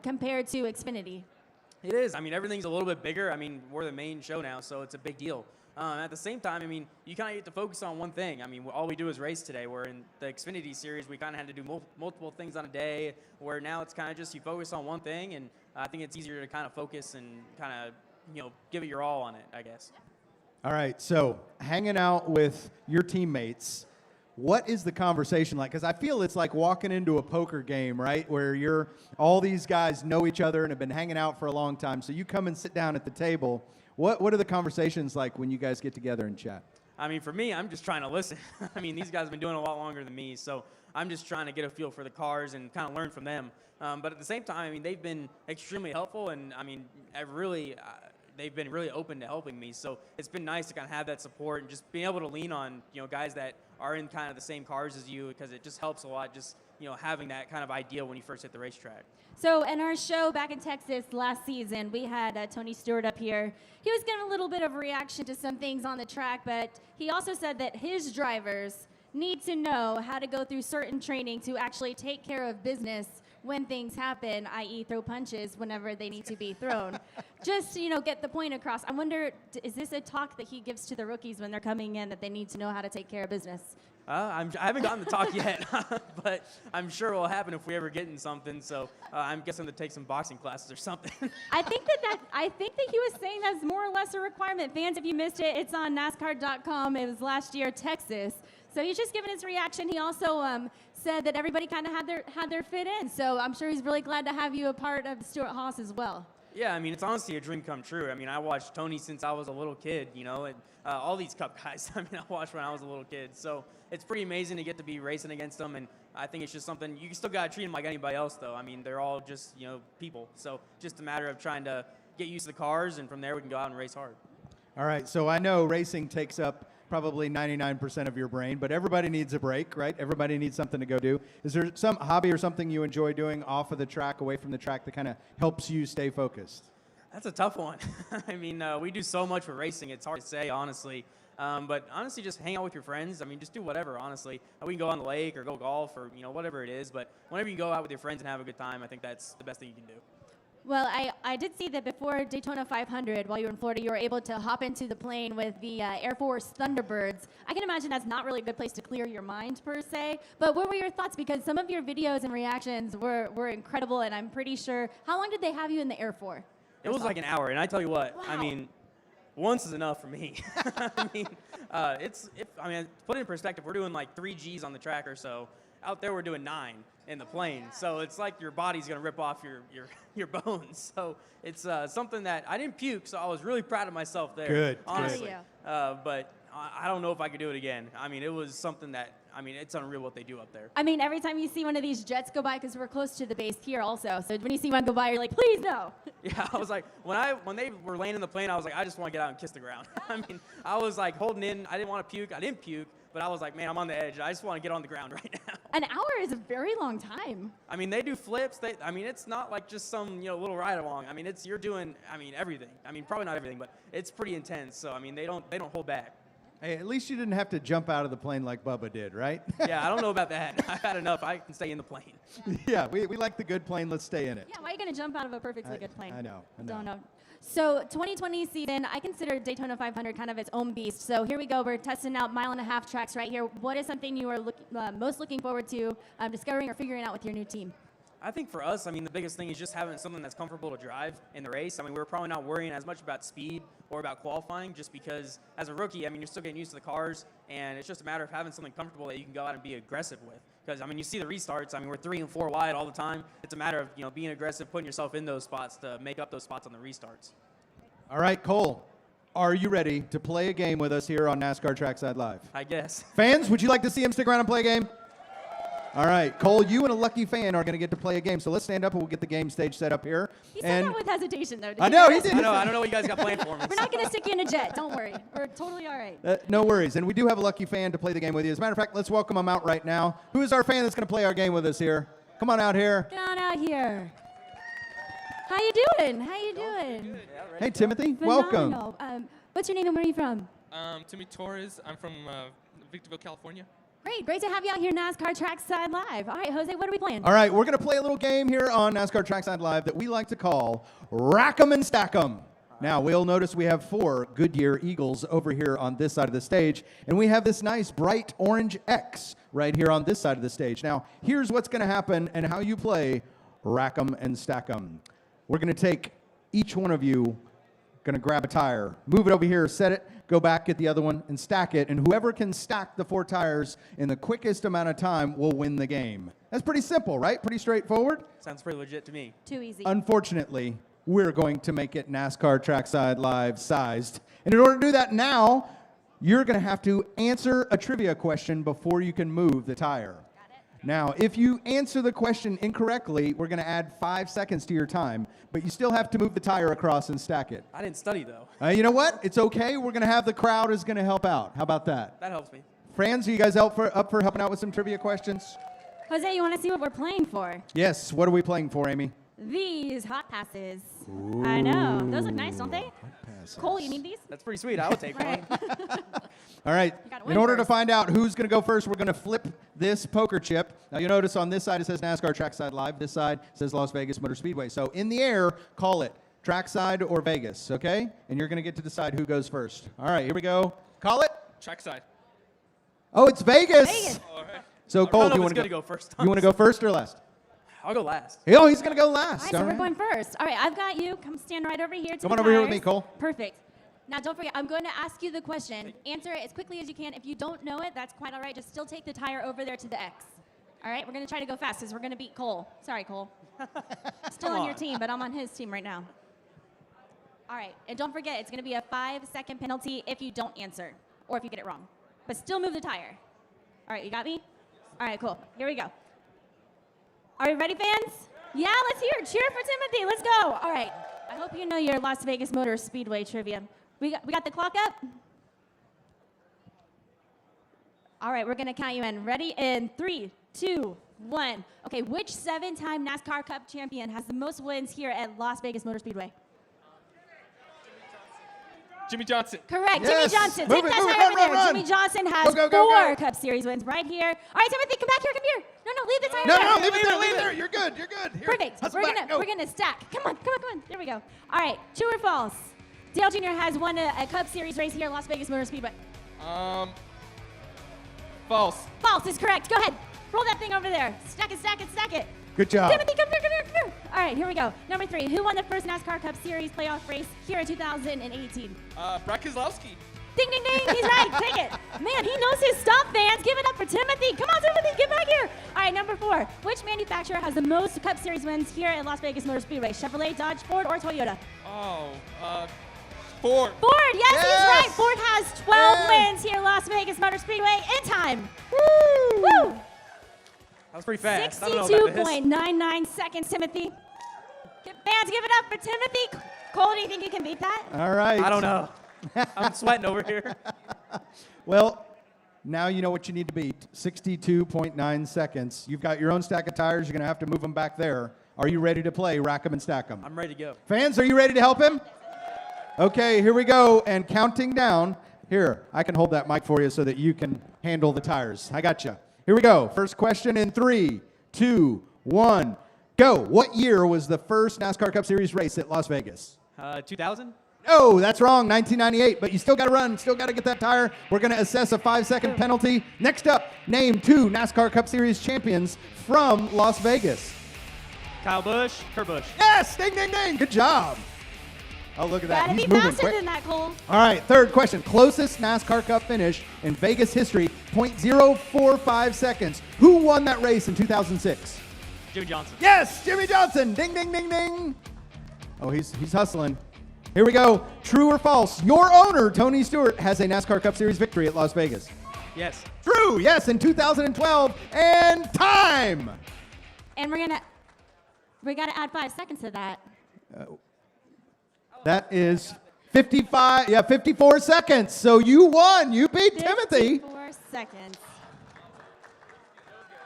compared to Xfinity. It is. I mean, everything's a little bit bigger. I mean, we're the main show now, so it's a big deal. At the same time, I mean, you kind of get to focus on one thing. I mean, all we do is race today. Where in the Xfinity Series, we kind of had to do multiple things on a day, where now it's kind of just you focus on one thing, and I think it's easier to kind of focus and kind of, give it your all on it, I guess. All right, so hanging out with your teammates, what is the conversation like? Because I feel it's like walking into a poker game, right? Where all these guys know each other and have been hanging out for a long time. So you come and sit down at the table. What are the conversations like when you guys get together and chat? I mean, for me, I'm just trying to listen. I mean, these guys have been doing it a lot longer than me, so I'm just trying to get a feel for the cars and kind of learn from them. But at the same time, I mean, they've been extremely helpful, and I mean, they've been really open to helping me. So it's been nice to kind of have that support and just being able to lean on, guys that are in kind of the same cars as you, because it just helps a lot, just, having that kind of idea when you first hit the racetrack. So in our show back in Texas last season, we had Tony Stewart up here. He was getting a little bit of a reaction to some things on the track, but he also said that his drivers need to know how to go through certain training to actually take care of business when things happen, i.e. throw punches whenever they need to be thrown. Just, get the point across. I wonder, is this a talk that he gives to the rookies when they're coming in, that they need to know how to take care of business? I haven't gotten the talk yet, but I'm sure it will happen if we ever get in something. So I'm guessing to take some boxing classes or something. I think that he was saying that's more or less a requirement. Fans, if you missed it, it's on NASCAR.com. It was last year, Texas. So he's just giving his reaction. He also said that everybody kind of had their fit in. So I'm sure he's really glad to have you a part of the Stewart Haas as well. Yeah, I mean, it's honestly a dream come true. I mean, I watched Tony since I was a little kid, and all these Cup guys, I watched when I was a little kid. So it's pretty amazing to get to be racing against them, and I think it's just something, you still got to treat them like anybody else, though. I mean, they're all just, people. So just a matter of trying to get used to the cars, and from there we can go out and race hard. All right, so I know racing takes up probably 99% of your brain, but everybody needs a break, right? Everybody needs something to go do. Is there some hobby or something you enjoy doing off of the track, away from the track, that kind of helps you stay focused? That's a tough one. I mean, we do so much for racing, it's hard to say, honestly. But honestly, just hang out with your friends. I mean, just do whatever, honestly. We can go on the lake or go golf or, whatever it is. But whenever you go out with your friends and have a good time, I think that's the best thing you can do. Well, I did see that before Daytona 500, while you were in Florida, you were able to hop into the plane with the Air Force Thunderbirds. I can imagine that's not really a good place to clear your mind, per se. But what were your thoughts? Because some of your videos and reactions were incredible, and I'm pretty sure. How long did they have you in the air for? It was like an hour, and I tell you what, Wow. I mean, once is enough for me. I mean, to put it in perspective, we're doing like 3 Gs on the track or so. Out there, we're doing 9 in the plane. So it's like your body's gonna rip off your bones. So it's something that I didn't puke, so I was really proud of myself there. Good. Honestly. Good. But I don't know if I could do it again. I mean, it was something that, it's unreal what they do up there. I mean, every time you see one of these jets go by, because we're close to the base here also, so when you see one go by, you're like, please no. Yeah, I was like, when they were landing the plane, I was like, I just want to get out and kiss the ground. I was like holding in. I didn't want to puke. I didn't puke, but I was like, man, I'm on the edge. I just want to get on the ground right now. An hour is a very long time. I mean, they do flips. It's not like just some little ride along. You're doing everything. Probably not everything, but it's pretty intense. So they don't hold back. Hey, at least you didn't have to jump out of the plane like Bubba did, right? Yeah, I don't know about that. I've had enough. I can stay in the plane. Yeah, we like the good plane. Let's stay in it. Yeah, why are you going to jump out of a perfectly good plane? I know. Don't know. So 2020 season, I consider Daytona 500 kind of its own beast. So here we go. We're testing out 1.5 mile tracks right here. What is something you are most looking forward to discovering or figuring out with your new team? I think for us, the biggest thing is just having something that's comfortable to drive in the race. We're probably not worrying as much about speed or about qualifying, just because as a rookie, you're still getting used to the cars, and it's just a matter of having something comfortable that you can go out and be aggressive with. Because, you see the restarts, we're 3 and 4 wide all the time. It's a matter of, being aggressive, putting yourself in those spots to make up those spots on the restarts. All right, Cole, are you ready to play a game with us here on NASCAR Trackside Live? I guess. Fans, would you like to see him stick around and play a game? All right, Cole, you and a lucky fan are going to get to play a game. So let's stand up and we'll get the game stage set up here. He said that with hesitation, though. I know, he did. I don't know what you guys got planned for me. We're not going to stick you in a jet. Don't worry. We're totally all right. No worries. And we do have a lucky fan to play the game with you. As a matter of fact, let's welcome him out right now. Who is our fan that's going to play our game with us here? Come on out here. Get on out here. How you doing? Hey, Timothy. Phenomenal. Welcome. What's your name and where are you from? Timmy Torres. I'm from Victorville, California. Great to have you out here, NASCAR Trackside Live. All right, Jose, what are we playing? All right, we're going to play a little game here on NASCAR Trackside Live that we like to call Rack 'em and Stack 'em. Now, we'll notice we have 4 Goodyear Eagles over here on this side of the stage, and we have this nice bright orange X right here on this side of the stage. Now, here's what's going to happen and how you play Rack 'em and Stack 'em. We're going to take each one of you, going to grab a tire, move it over here, set it, go back, get the other one, and stack it. And whoever can stack the 4 tires in the quickest amount of time will win the game. That's pretty simple, right? Pretty straightforward? Sounds pretty legit to me. Too easy. Unfortunately, we're going to make it NASCAR Trackside Live sized. And in order to do that now, you're going to have to answer a trivia question before you can move the tire. Now, if you answer the question incorrectly, we're going to add 5 seconds to your time, but you still have to move the tire across and stack it. I didn't study, though. You know what? It's okay. We're going to have the crowd is going to help out. How about that? That helps me. Franz, are you guys up for helping out with some trivia questions? Jose, you want to see what we're playing for? Yes. What are we playing for, Amy? These hot passes. I know. Those look nice, don't they? Cole, you need these? That's pretty sweet. I would take one. All right. gotta In win order to first. find out who's going to go first, we're going to flip this poker chip. Now, you notice on this side it says NASCAR Trackside Live. This side says Las Vegas Motor Speedway. So in the air, call it Trackside or Vegas, okay? And you're going to get to decide who goes first. All right, here we go. Call it. Trackside. Oh, it's Vegas. Vegas. All right. So Cole, I do don't you know want who's to going to go first. You want to go first or last? I'll go last. Oh, he's going to go All last. right, so All we're right. going first. All right, I've got you. Come stand right over here. To Come the on over here with tires. me, Cole. Perfect. Now, don't forget, I'm going to ask you the question. Answer it as quickly as you can. If you don't know it, that's quite all right. Just still take the tire over there to the X. All right, we're going to try to go fast because we're going to beat Cole. Sorry, Cole. Still Come on your on. team, but I'm on his team right now. All right, and don't forget, it's going to be a 5-second penalty if you don't answer or if you get it wrong. But still move the tire. All right, you got me? All right, cool. Here we go. Are you ready, fans? Yeah, let's hear it. Cheer for Timothy. Let's go. All right. I hope you know your Las Vegas Motor Speedway trivia. We got the clock up? All right, we're going to count you in. Ready? In 3, 2, 1. Okay, which 7-time NASCAR Cup champion has the most wins here at Las Vegas Motor Speedway? Jimmy Johnson. Correct, Yes. Jimmy Johnson. Move Take it, that move it, tire run, over run, there. run. Jimmy Johnson has Go, go, 4 go. Cup Series wins right here. All right, Timothy, come back here, come here. No, leave the tire No, there. no, leave it there, leave it there. You're good, you're good. Here, Perfect. hustle We're back, go. gonna stack. Come on. There we go. All right. True or false? Dale Jr. has won a Cup Series race here at Las Vegas Motor Speedway. False. False is correct. Go ahead. Roll that thing over there. Stack it, stack it, stack it. Good job. Timothy, come here. All right, here we go. Number 3. Who won the first NASCAR Cup Series playoff race here in 2018? Brad Keselowski. Ding, ding, ding. He's right. Take it. Man, he knows his stuff, fans. Give it up for Timothy. Come on, Timothy. Get back here. All right, number 4. Which manufacturer has the most Cup Series wins here at Las Vegas Motor Speedway? Chevrolet, Dodge, Ford, or Toyota? Ford. Ford, yes, he's Yes. right. Ford has 12 Yeah. wins here at Las Vegas Motor Speedway in time. Woo! That was pretty fast. I don't know about this. 62.99 seconds, Timothy. Fans, give it up for Timothy. Cole, do you think you can beat that? All right. I don't know. I'm sweating over here. Well, now you know what you need to beat. 62.9 seconds. You've got your own stack of tires. You're going to have to move them back there. Are you ready to play Rack 'em and Stack 'em? I'm ready to go. Fans, are you ready to help him? Okay, here we go. And counting down. Here, I can hold that mic for you so that you can handle the tires. I got you. Here we go. First question in 3, 2, 1, go. What year was the first NASCAR Cup Series race at Las Vegas? 2000? No, that's wrong. 1998, but you still got to run. Still got to get that tire. We're going to assess a 5-second penalty. Next up, name 2 NASCAR Cup Series champions from Las Vegas. Kyle Busch, Kurt Busch. Yes, ding, ding, ding. Good job. Oh, look at that. Gotta He's be moving faster quick. than that, Cole. All right, third question. Closest NASCAR Cup finish in Vegas history, 0.045 seconds. Who won that race in 2006? Jimmy Johnson. Yes, Jimmy Johnson. Ding, ding, ding, ding. Oh, he's hustling. Here we go. True or false? Your owner, Tony Stewart, has a NASCAR Cup Series victory at Las Vegas. Yes. True. Yes, in 2012. And time. And we gotta add 5 seconds to that. That is 54 seconds. So you won. You beat Timothy. 54 seconds.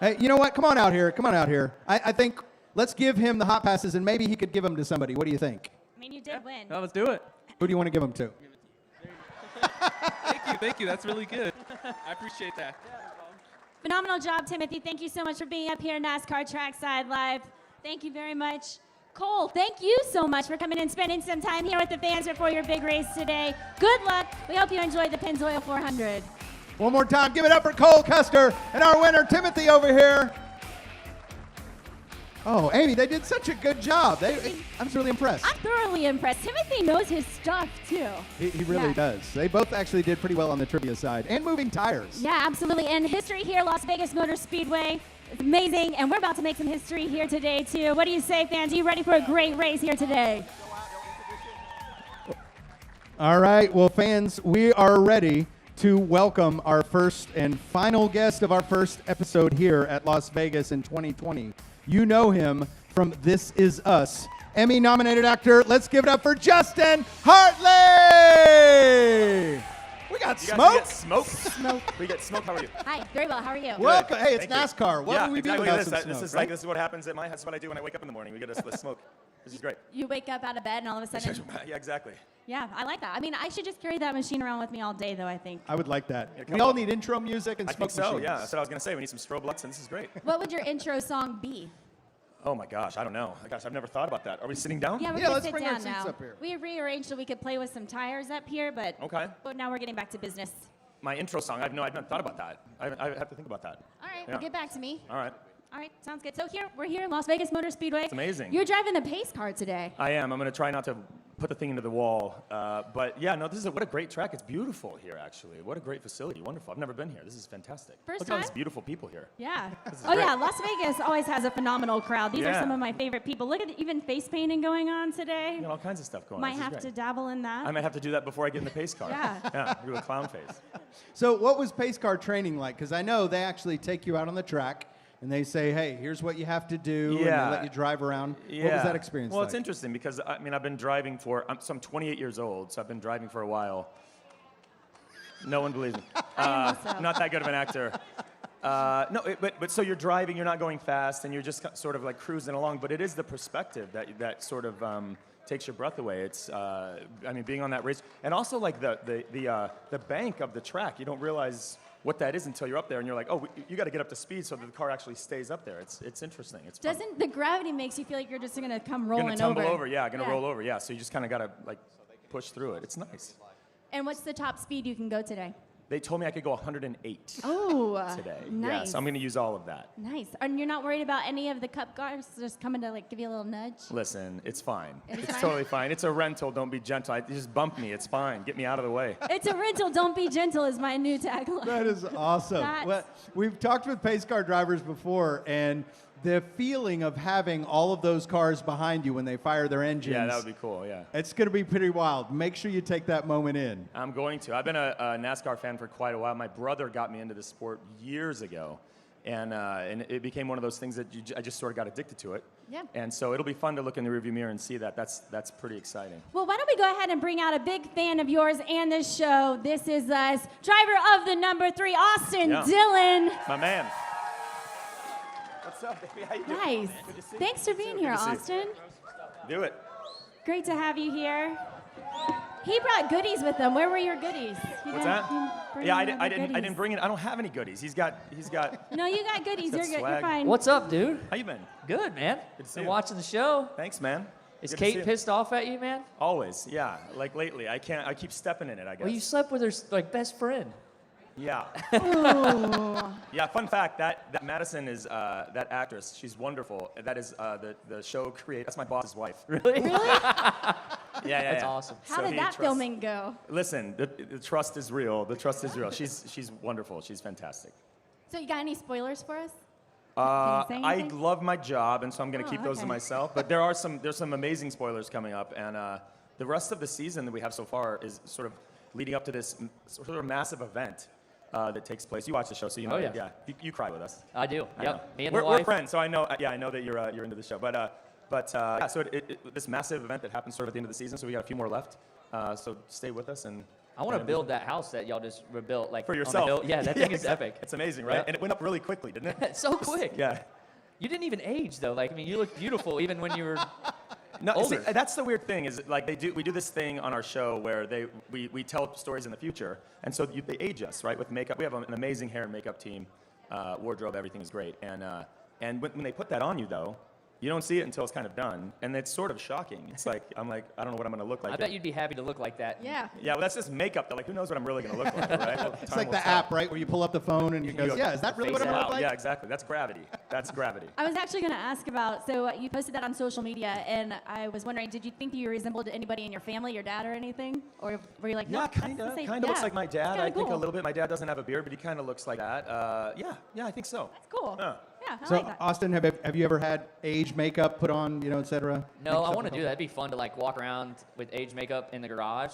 Hey, you know what? Come on out here. Come on out here. I think let's give him the hot passes, and maybe he could give them to somebody. What do you think? I mean, you did win. Well, let's do it. Who do you want to give them to? Thank you. That's really good. I appreciate that. Phenomenal job, Timothy. Thank you so much for being up here at NASCAR Trackside Live. Thank you very much. Cole, thank you so much for coming and spending some time here with the fans before your big race today. Good luck. We hope you enjoyed the Pennzoil 400. One more time. Give it up for Cole Custer and our winner, Timothy, over here. Oh, Amy, they did such a good job. I'm really impressed. I'm thoroughly impressed. Timothy knows his stuff, too. He really Yeah. does. They both actually did pretty well on the trivia side and moving tires. Yeah, absolutely. And history here, Las Vegas Motor Speedway. It's amazing, and we're about to make some history here today, too. What do you say, fans? Are you ready for a great race here today? All right, well, fans, we are ready to welcome our first and final guest of our first episode here at Las Vegas in 2020. You know him from This Is Us. Emmy-nominated actor, let's give it up for Justin Hartley! We got smoke. Smoke. Smoke. We get smoke. How are you? Hi, very well. How are you? Welcome. Hey, it's Thank you. NASCAR. What Yeah, would we do exactly without this. some smoke, This is right? this is what happens at my house. This is what I do when I wake up in the morning. We get a smoke. This is great. You wake up out of bed and all of a sudden. Yeah, exactly. Yeah, I like that. I mean, I should just carry that machine around with me all day, though, I think. I would like that. Yeah, We come all on. need intro music and I smoke think so. machines. Yeah, that's what I was gonna say. We need some strobe lights, and this is great. What would your intro song be? Oh my gosh, I don't know. Gosh, I've never thought about that. Are we sitting down? Yeah, we're Yeah, gonna let's sit bring our down seats now. up here. We rearranged so we could play with some tires up here, but Okay. now we're getting back to business. My intro song. I've not thought about that. I have to think about that. All right, Yeah. well, get back to me. All right. All right, sounds good. So we're here in Las Vegas Motor Speedway. It's amazing. You're driving the pace car today. I am. I'm gonna try not to put the thing into the wall. But yeah, no, what a great track. It's beautiful here, actually. What a great facility. Wonderful. I've never been here. This is fantastic. First Look at all these time? beautiful people here. Yeah. is Oh great. yeah, Las Vegas always has a phenomenal crowd. These are Yeah. some of my favorite people. Look at even face painting going on today. We got all kinds of stuff going on. Might This is have great. to dabble in that. I might have to do that before I get in the pace car. Yeah. Yeah, do a clown face. So what was pace car training like? Because I know they actually take you out on the track and they say, hey, here's what you have to do, and Yeah. they let you drive around. Yeah. What was that experience Well, like? it's interesting because, I mean, I've been driving I'm 28 years old, so I've been driving for a while. No one believes me. I am also. Not that good of an actor. But so you're driving, you're not going fast, and you're just sort of like cruising along, but it is the perspective that sort of takes your breath away. It's, I mean, being on that race, and also like the bank of the track, you don't realize what that is until you're up there, and you're like, oh, you got to get up to speed so that the car actually stays up there. It's interesting. It's fun. Doesn't the gravity makes you feel like you're just gonna come You're rolling gonna tumble over? over, yeah, roll over, yeah. So you just kind of gotta like push through it. It's nice. And what's the top speed you can go today? They told me I could go 108 Oh, today. nice. Yeah, so I'm gonna use all of that. Nice. And you're not worried about any of the cup cars just coming to like give you a little nudge? Listen, it's fine. It's It's fine? totally fine. It's a rental. Don't be gentle. You just bump me. It's fine. Get me out of the way. It's a rental. Don't be gentle is my new tagline. That is awesome. That's- Well, we've talked with pace car drivers before, and the feeling of having all of those cars behind you when they fire their engines. Yeah, that would be cool. Yeah. It's going to be pretty wild. Make sure you take that moment in. I'm going to. I've been a NASCAR fan for quite a while. My brother got me into the sport years ago, and it became one of those things that I just sort of got addicted to it. Yeah. And so it'll be fun to look in the rearview mirror and see that. That's pretty exciting. Well, why don't we go ahead and bring out a big fan of yours and this show. This is us, driver of the number 3, Austin Yeah. Dillon. My man. What's up, baby? How you doing? Nice. Good to see you. Thanks for being here, Good to see you. Austin. Do it. Great to have you here. He brought goodies with him. Where were your goodies? You What's didn't- that? you bring Yeah, any I other didn't goodies? bring it. I don't have any goodies. He's got. No, you got goodies. He's got You're good. You're swag. fine. What's up, dude? How you been? Good, man. Good to see Been you. watching the show. Thanks, man. Is Good to see Kate you. pissed off at you, man? Always, yeah. Like lately, I can't. I keep stepping in it. I guess. Well, you slept with her like best friend. Yeah. Yeah. Fun fact: that Madison is that actress. She's wonderful. That is the show creator. That's my boss's wife. Really? Yeah. That's awesome. How So did he that trusts- filming go? Listen, the trust is real. The trust is real. She's wonderful. She's fantastic. So you got any spoilers for us? I Can you say anything? love my job, and so I'm going to Oh, keep those to okay. myself. But there's some amazing spoilers coming up, and the rest of the season that we have so far is sort of leading up to this sort of massive event that takes place. You watch the show, so you know. Oh, yeah. You cry with us. I do. I know. Yep. Me and we're, the we're wife. friends, so I know. Yeah, I know that you're into the show. But yeah, so this massive event that happens sort of at the end of the season. So we got a few more left. So stay with us and. I want to and- build that house that y'all just rebuilt, like for on the yourself. hill. Yeah, that thing is exactly. epic. It's amazing, right? Yeah. And it went up really quickly, didn't it? It's so quick. Yeah. You didn't even age though. Like, I mean, you look beautiful even when you were No, see, older. that's the weird thing is like we do this thing on our show where we tell stories in the future, and so they age us, right, with makeup. We have an amazing hair and makeup team, wardrobe, everything is great, and when they put that on you though, you don't see it until it's kind of done, and it's sort of shocking. It's like I don't know what I'm gonna look like. I bet you'd be happy to look like that. Yeah. Yeah, well, that's just makeup. Though. Like, who knows what I'm really gonna look like, right? Well, It's time like will the tell. app, right, where you pull up the phone and it goes, go, yeah, is that really what face I'm out. look like? Yeah, exactly. That's gravity. That's gravity. I was actually going to ask about, so you posted that on social media, and I was wondering, did you think that you resembled anybody in your family, your dad or anything? Or were you like, no, Yeah, that's kind the of. same- Kind of looks yeah, like my that's dad. kinda I think a cool. little bit. My dad doesn't have a beard, but he kind of looks like that. Yeah, I think so. That's cool. Yeah. Yeah, I So, like that. Austin, have you ever had age makeup put on, et cetera? No, I want to do that. It'd be fun to like walk around with age makeup in the garage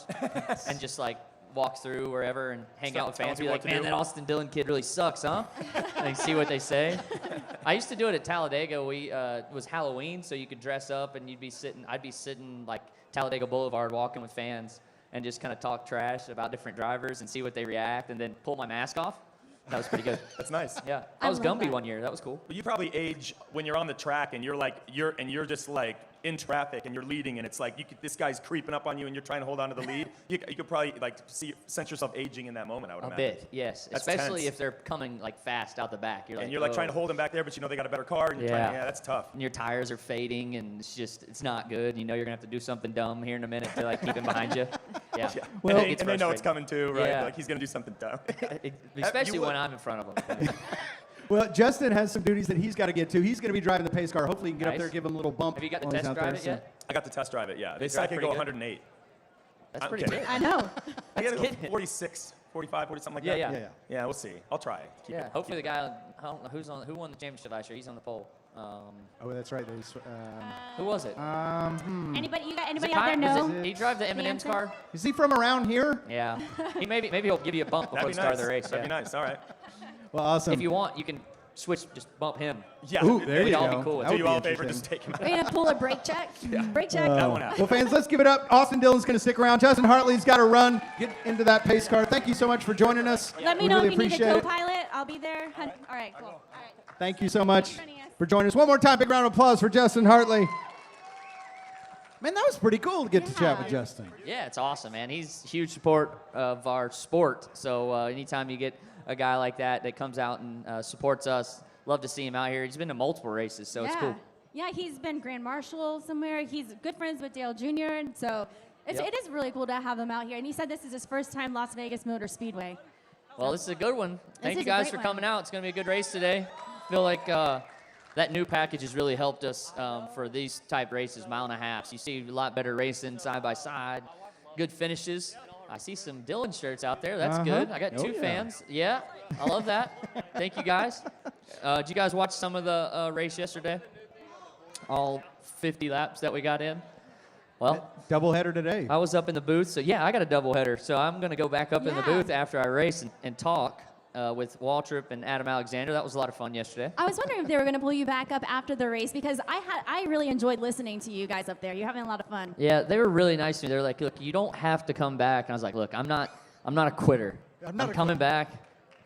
and just like walk through wherever and hang out with Tell fans. them Be what like, to man, do." that Austin Dillon kid really sucks, huh? And see what they say. I used to do it at Talladega. It was Halloween, so you could dress up and I'd be sitting like Talladega Boulevard walking with fans and just kind of talk trash about different drivers and see what they react and then pull my mask off. That was pretty good. That's nice. Yeah. I I was love Gumby that. one year. That was cool. But you probably age when you're on the track and you're just like in traffic and you're leading and it's like this guy's creeping up on you and you're trying to hold on to the lead. You could probably like sense yourself aging in that moment. I would A imagine. bit, yes. That's Especially tense. if they're coming like fast out the back. You're And you're like "Oh." trying to hold them back there, but you know they got a better car. And you're trying, yeah, that's tough. And your tires are fading, and it's not good. You know you're gonna have to do something dumb here in a minute to like keep him behind you. Yeah. Well, It and gets they know it's frustrating. coming too, right? Yeah. Like he's gonna do something dumb. Especially would- when I'm in front of him. Well, Justin has some duties that he's got to get to. He's going to be driving the pace car. Hopefully, he can get up Nice. there, give him a little bump. Have you got to while he's test out there, drive it so- yet? I got to test drive it. Yeah, they It said I drive could pretty go good? 108. That's I'm pretty kidding. good. I know. I gotta good. go 46, 45, 40, something like Yeah, that. yeah. Yeah. Yeah, we'll see. I'll try. Keep Yeah. it- Hopefully the guy, I don't know who won the championship last year. He's on the pole. Oh, that's right. Who was it? Anybody Was it out there Kyle? know? Was it- he drive the M&M's answer? car? Is he from around here? Yeah. Maybe he'll give you a bump before That'd the be start nice. of the race. That'd yeah. be nice. All right. Well, awesome. If you want, you can switch, just bump him. Yeah. Ooh, there We'd you all go. be cool with That it. Do would you be all a favor, interesting. just take him out. Are you gonna pull a brake check? Brake check. that one out. Well, fans, let's give it up. Austin Dillon's going to stick around. Justin Hartley's got to run. Get into that pace car. Thank you so much for joining us. Let me We know really if you need appreciate a it. co-pilot. I'll be there. All right, cool. All right. Thank you so much Joining us. for joining us. One more time, big round of applause for Justin Hartley. Man, that was pretty cool to get to chat with Yeah. Justin. Yeah, it's awesome, man. He's a huge support of our sport. So anytime you get a guy like that comes out and supports us, love to see him out here. He's been to multiple races, so it's cool. Yeah, he's been Grand Marshal somewhere. He's good friends with Dale Jr. And so Yep. it is really cool to have him out here. And he said this is his first time Las Vegas Motor Speedway. Well, this is a good one. Thank you is a guys great for coming out. It's going to be a good race today. Feel like that new package has really helped us for these type races, 1.5 miles. You see a lot better racing side by side, good finishes. I see some Dillon shirts out there. That's good. I got Oh, two yeah. fans. Yeah, I love that. Thank you guys. Did you guys watch some of the race yesterday? All 50 laps that we got in? Well, Doubleheader today. I was up in the booth, so yeah, I got a doubleheader. So I'm going to go back up in the Yeah. booth after I race and talk with Waltrip and Adam Alexander. That was a lot of fun yesterday. I was wondering if they were going to pull you back up after the race because I really enjoyed listening to you guys up there. You're having a lot of fun. Yeah, they were really nice to me. They were like, "Look, you don't have to come back." And I was like, "Look, I'm not a quitter. I'm not I'm a coming back.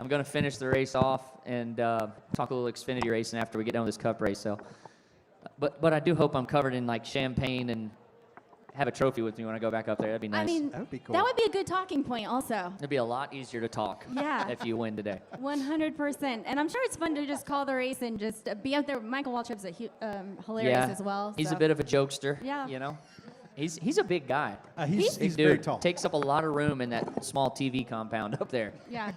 I'm going to finish the race off and talk a little Xfinity racing after we get done with this Cup race." So, but I do hope I'm covered in like champagne and have a trophy with me when I go back up there. That'd be nice. I mean, That would be cool. that would be a good talking point also. It'd be a lot easier to talk Yeah. if you win today. 100%. And I'm sure it's fun to just call the race and just be out there. Michael Waltrip's hilarious as well. He's so. a bit of a jokester. Yeah. You know, he's a big guy. He's Big very dude tall. takes up a lot of room in that small TV compound up there. Yeah.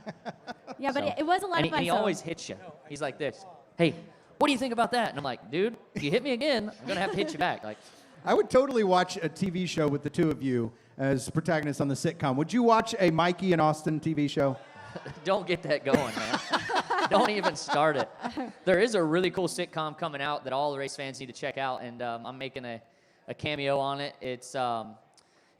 Yeah, but So- it was a lot and of fun. he so- always hits you. He's like this. Hey, what do you think about that? And I'm like, dude, if you hit me again, I'm gonna have to hit you back. Like, I would totally watch a TV show with the two of you as protagonists on the sitcom. Would you watch a Mikey and Austin TV show? don't get that going, man. Don't even start it. There is a really cool sitcom coming out that all the race fans need to check out, and I'm making a cameo on it. It's on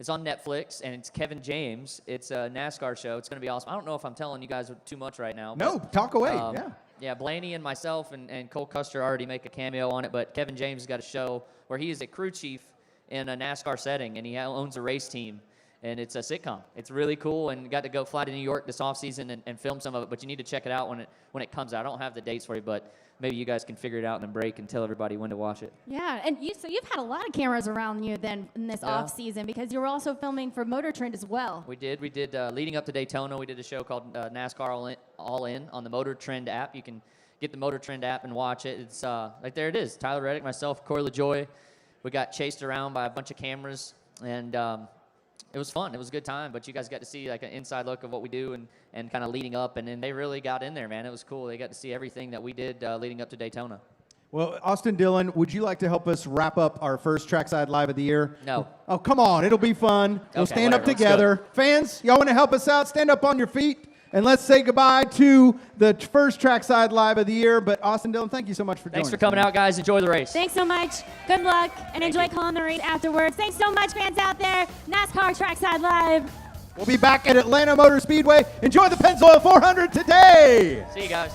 Netflix, and it's Kevin James. It's a NASCAR show. It's going to be awesome. I don't know if I'm telling you guys too much right now. No, but, talk away. yeah. Yeah, Blaney and myself and Cole Custer already make a cameo on it, but Kevin James has got a show where he is a crew chief in a NASCAR setting, and he owns a race team, and it's a sitcom. It's really cool, and got to go fly to New York this offseason and film some of it, but you need to check it out when it comes out. I don't have the dates for you, but maybe you guys can figure it out in a break and tell everybody when to watch it. Yeah, and you've had a lot of cameras around you then in this Yeah. off season because you were also filming for Motor Trend as well. We did leading up to Daytona, we did a show called NASCAR All In on the Motor Trend app. You can get the Motor Trend app and watch it. It's like there it is. Tyler Reddick, myself, Corey Lajoie. We got chased around by a bunch of cameras, and it was fun. It was a good time, but you guys got to see like an inside look of what we do and kind of leading up, and then they really got in there, man. It was cool. They got to see everything that we did leading up to Daytona. Well, Austin Dillon, would you like to help us wrap up our first Trackside Live of the year? No. Oh, come on. It'll be fun. We'll Okay, stand up whatever. Let's together. Fans, y'all want to help us out? Stand up on your feet. And let's say goodbye to the first Trackside Live of the year. But Austin Dillon, thank you so much for joining Thanks for us, coming man. out, guys. Enjoy the race. Thanks so much. Good luck and enjoy calling the race afterwards. Thanks so much, fans out there. NASCAR Trackside Live. We'll be back at Atlanta Motor Speedway. Enjoy the Pennzoil 400 today. See you guys.